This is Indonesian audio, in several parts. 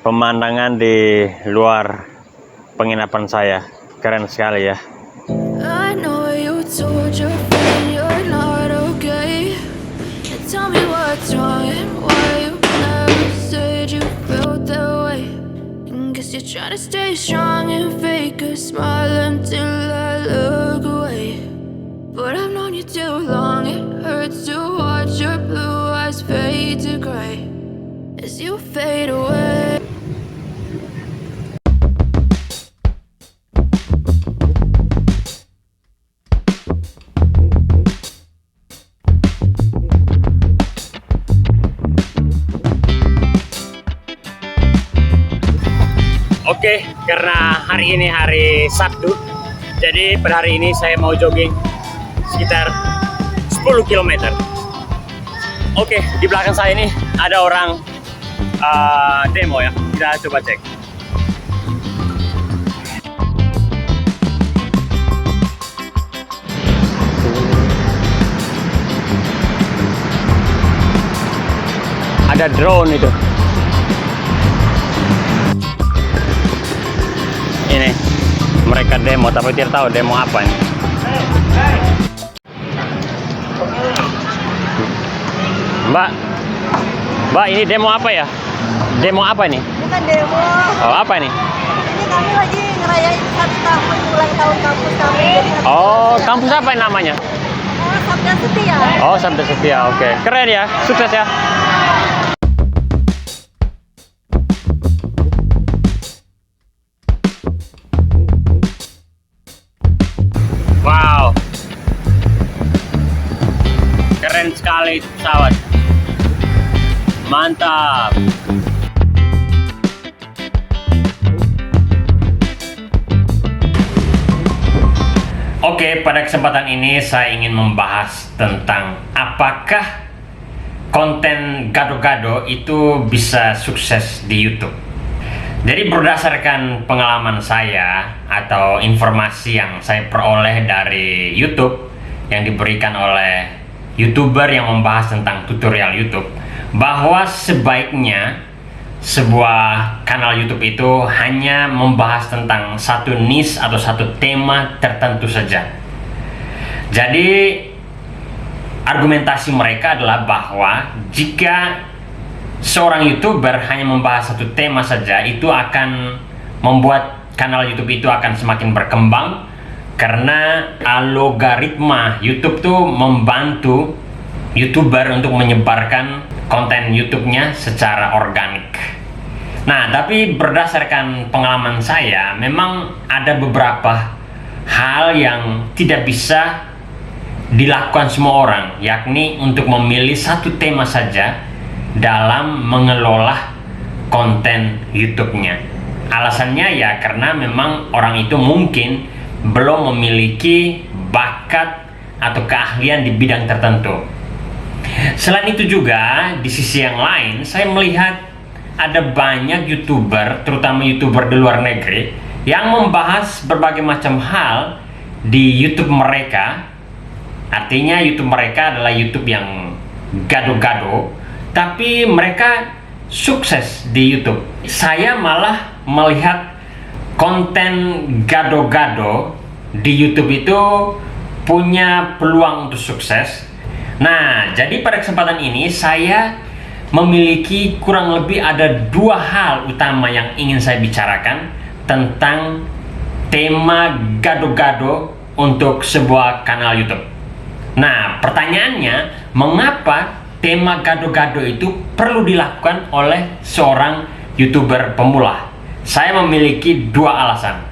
pemandangan di luar penginapan saya. Keren sekali ya. I know you told your friend you're not okay. Tell me what's wrong and why you never said you felt that way. Guess you're trying to stay strong and fake a smile until I look away. But I've known you too long, it hurts to watch your blue eyes fade to gray as you fade away. Oke, karena hari ini hari Sabtu, jadi pada hari ini saya mau jogging sekitar 10 km. Oke, di belakang saya ini ada orang demo ya. Kita coba cek. Ada drone itu. Ini mereka demo, tapi tidak tahu demo apa ini. Mbak, ini demo apa ya? Demo apa ini? Bukan demo. Oh, apa ini? Ini kami lagi ngerayain 1 tahun ulang tahun kampus kami. Jadi Oh, kampus apa ini namanya? Sabda Setia. Oh, Sabda Setia. Oke. Keren ya. Sukses ya. Wow. Keren sekali pesawat. Mantap. Oke, pada kesempatan ini saya ingin membahas tentang apakah konten gado-gado itu bisa sukses di YouTube. Jadi berdasarkan pengalaman saya atau informasi yang saya peroleh dari YouTube yang diberikan oleh YouTuber yang membahas tentang tutorial YouTube, bahwa sebaiknya sebuah kanal YouTube itu hanya membahas tentang satu niche atau satu tema tertentu saja. Jadi argumentasi mereka adalah bahwa jika seorang YouTuber hanya membahas satu tema saja, itu akan membuat kanal YouTube itu akan semakin berkembang, karena algoritma YouTube tuh membantu YouTuber untuk menyebarkan konten YouTube-nya secara organik. Nah, tapi berdasarkan pengalaman saya, memang ada beberapa hal yang tidak bisa dilakukan semua orang, yakni untuk memilih satu tema saja dalam mengelola konten YouTube-nya. Alasannya ya karena memang orang itu mungkin belum memiliki bakat atau keahlian di bidang tertentu. Selain itu juga, di sisi yang lain, saya melihat ada banyak YouTuber, terutama YouTuber di luar negeri, yang membahas berbagai macam hal di YouTube mereka. Artinya YouTube mereka adalah YouTube yang gado-gado, tapi mereka sukses di YouTube. Saya malah melihat konten gado-gado di YouTube itu punya peluang untuk sukses. Nah, jadi pada kesempatan ini saya memiliki kurang lebih ada 2 hal utama yang ingin saya bicarakan tentang tema gado-gado untuk sebuah kanal YouTube. Nah, pertanyaannya, mengapa tema gado-gado itu perlu dilakukan oleh seorang YouTuber pemula? Saya memiliki 2 alasan.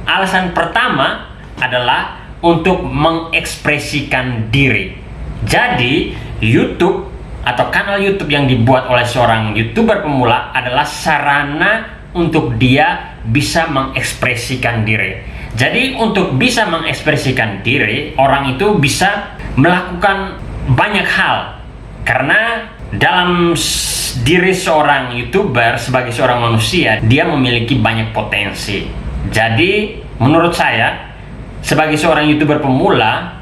Alasan pertama adalah untuk mengekspresikan diri. Jadi, YouTube atau kanal YouTube yang dibuat oleh seorang YouTuber pemula adalah sarana untuk dia bisa mengekspresikan diri. Jadi, untuk bisa mengekspresikan diri, orang itu bisa melakukan banyak hal. Karena dalam diri seorang YouTuber sebagai seorang manusia, dia memiliki banyak potensi. Jadi menurut saya, sebagai seorang YouTuber pemula,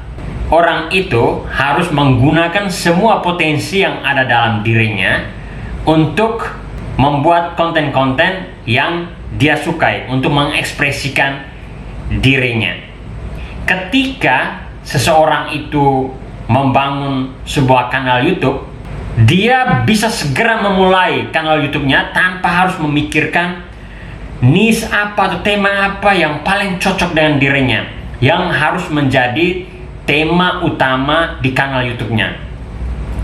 orang itu harus menggunakan semua potensi yang ada dalam dirinya untuk membuat konten-konten yang dia sukai untuk mengekspresikan dirinya. Ketika seseorang itu membangun sebuah kanal YouTube, dia bisa segera memulai kanal YouTube-nya tanpa harus memikirkan niche apa atau tema apa yang paling cocok dengan dirinya, yang harus menjadi tema utama di kanal YouTube-nya.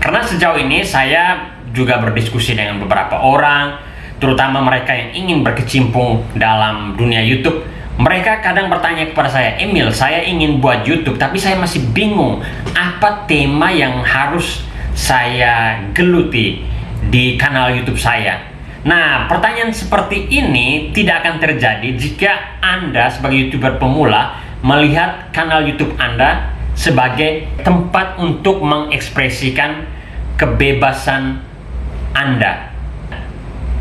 Karena sejauh ini saya juga berdiskusi dengan beberapa orang, terutama mereka yang ingin berkecimpung dalam dunia YouTube. Mereka kadang bertanya kepada saya, "Emil, saya ingin buat YouTube, tapi saya masih bingung apa tema yang harus saya geluti di kanal YouTube saya." Nah, pertanyaan seperti ini tidak akan terjadi jika Anda sebagai YouTuber pemula melihat kanal YouTube Anda sebagai tempat untuk mengekspresikan kebebasan Anda.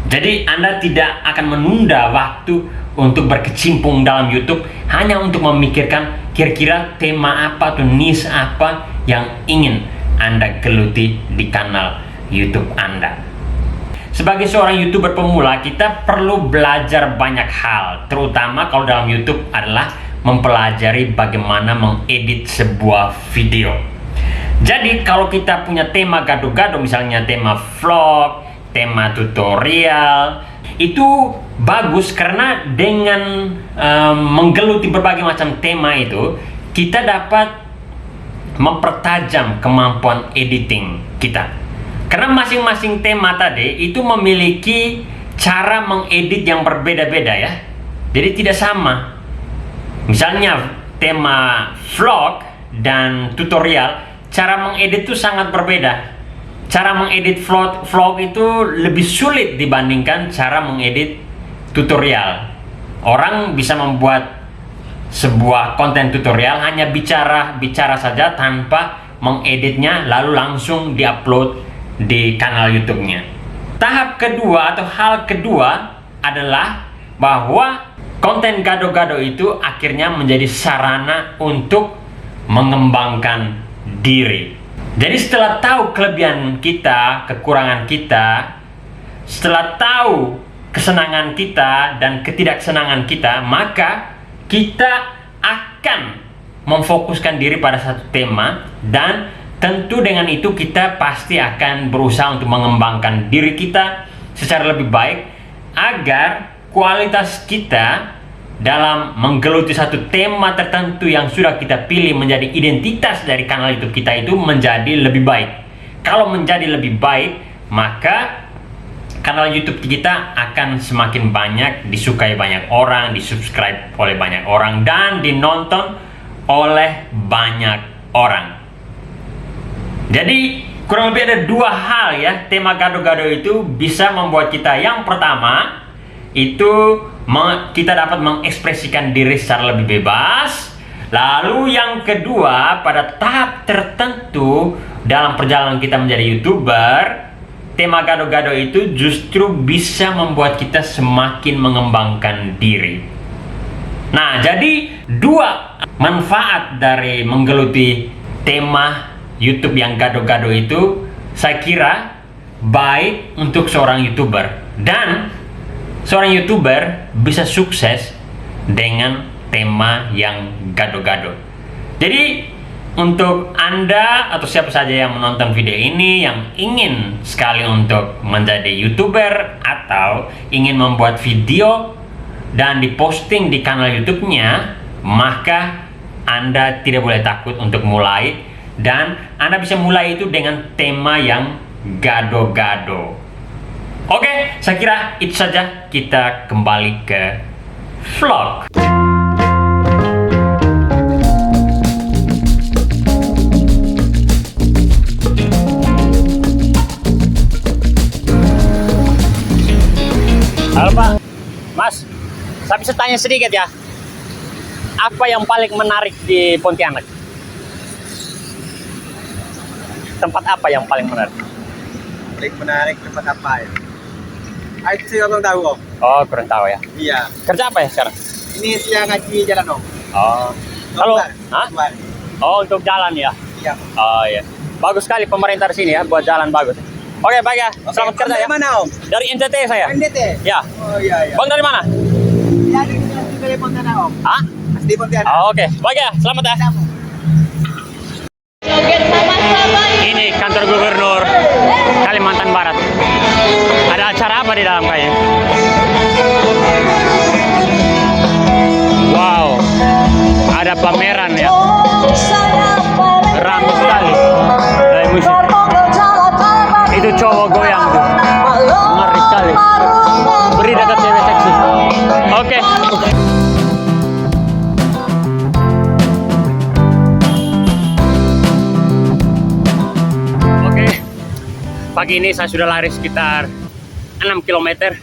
Jadi Anda tidak akan menunda waktu untuk berkecimpung dalam YouTube hanya untuk memikirkan kira-kira tema apa atau niche apa yang ingin Anda geluti di kanal YouTube Anda. Sebagai seorang YouTuber pemula, kita perlu belajar banyak hal, terutama kalau dalam YouTube adalah mempelajari bagaimana mengedit sebuah video. Jadi kalau kita punya tema gado-gado, misalnya tema vlog, tema tutorial, itu bagus karena dengan menggeluti berbagai macam tema itu, kita dapat mempertajam kemampuan editing kita. Karena masing-masing tema tadi itu memiliki cara mengedit yang berbeda-beda ya. Jadi tidak sama. Misalnya tema vlog dan tutorial, cara mengedit itu sangat berbeda. Cara mengedit vlog itu lebih sulit dibandingkan cara mengedit tutorial. Orang bisa membuat sebuah konten tutorial hanya bicara saja tanpa mengeditnya lalu langsung diupload di kanal YouTube-nya. Tahap kedua atau hal kedua adalah bahwa konten gado-gado itu akhirnya menjadi sarana untuk mengembangkan diri. Jadi setelah tahu kelebihan kita, kekurangan kita, setelah tahu kesenangan kita dan ketidaksenangan kita, maka kita akan memfokuskan diri pada satu tema, dan tentu dengan itu kita pasti akan berusaha untuk mengembangkan diri kita secara lebih baik agar kualitas kita dalam menggeluti satu tema tertentu yang sudah kita pilih menjadi identitas dari kanal YouTube kita itu menjadi lebih baik. Kalau menjadi lebih baik, maka kanal YouTube kita akan semakin banyak disukai banyak orang, disubscribe oleh banyak orang, dan dinonton oleh banyak orang. Jadi kurang lebih ada dua hal ya, tema gado-gado itu bisa membuat kita, yang pertama itu kita dapat mengekspresikan diri secara lebih bebas. Lalu yang kedua, pada tahap tertentu dalam perjalanan kita menjadi YouTuber, tema gado-gado itu justru bisa membuat kita semakin mengembangkan diri. Nah, jadi dua manfaat dari menggeluti tema YouTube yang gado-gado itu saya kira baik untuk seorang YouTuber, dan seorang YouTuber bisa sukses dengan tema yang gado-gado. Jadi untuk Anda atau siapa saja yang menonton video ini yang ingin sekali untuk menjadi YouTuber atau ingin membuat video dan diposting di kanal YouTube-nya, maka Anda tidak boleh takut untuk mulai, dan Anda bisa mulai itu dengan tema yang gado-gado. Oke, saya kira itu saja. Kita kembali ke vlog. Halo Pak, Mas, saya bisa tanya sedikit ya. Apa yang paling menarik di Pontianak? Tempat apa yang paling menarik? Paling menarik tempat apa ya? Itu sih abang tahu om. Oh, kurang tahu ya. Iya. Kerja apa ya sekarang? Ini siang ngaji jalan om. Oh. Kalau, hah? Keluar. Oh, untuk jalan ya? Iya. Oh iya. Bagus sekali pemerintah di sini ya, buat jalan bagus. Oke, baik ya. Selamat Om kerja dari ya. mana Om? Dari NTT saya. NDT? Ya. Oh iya iya. Bang dari mana? Ya dari Pontianak Om. Hah? Asli Pontianak. Oh, oke. Baik ya. Selamat ya. Ini kantor gubernur Kalimantan Barat. Ada acara apa di dalam kayaknya? Wow, ada pameran ya. Ramai sekali. Dari musik. Itu cowok goyang tuh. Ngeri sekali. Beri dekat cewek seksi. Oke. Oke. Pagi ini saya sudah lari sekitar 6 km.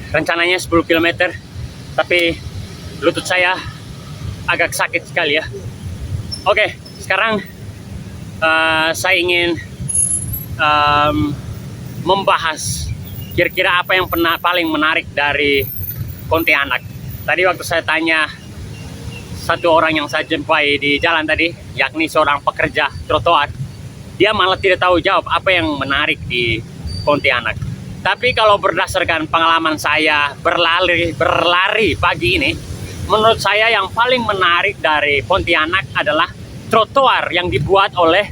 Rencananya 10 km. Tapi lutut saya agak sakit sekali ya. Oke, sekarang saya ingin membahas kira-kira apa yang paling menarik dari Pontianak. Tadi waktu saya tanya satu orang yang saya jumpai di jalan tadi, yakni seorang pekerja trotoar, dia malah tidak tahu jawab apa yang menarik di Pontianak. Tapi kalau berdasarkan pengalaman saya berlari pagi ini, menurut saya yang paling menarik dari Pontianak adalah trotoar yang dibuat oleh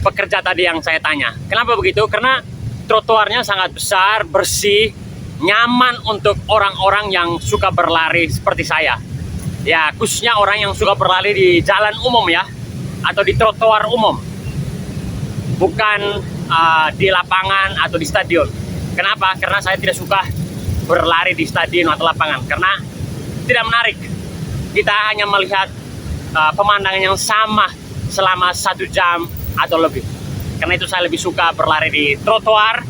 pekerja tadi yang saya tanya. Kenapa begitu? Karena trotoarnya sangat besar, bersih, nyaman untuk orang-orang yang suka berlari seperti saya. Ya, khususnya orang yang suka berlari di jalan umum ya, atau di trotoar umum. Bukan di lapangan atau di stadion. Kenapa? Karena saya tidak suka berlari di stadion atau lapangan, karena tidak menarik. Kita hanya melihat pemandangan yang sama selama 1 jam atau lebih. Karena itu saya lebih suka berlari di trotoar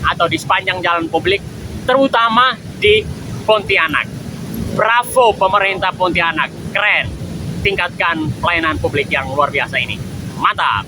atau di sepanjang jalan publik, terutama di Pontianak. Bravo pemerintah Pontianak, keren. Tingkatkan pelayanan publik yang luar biasa ini. Mantap.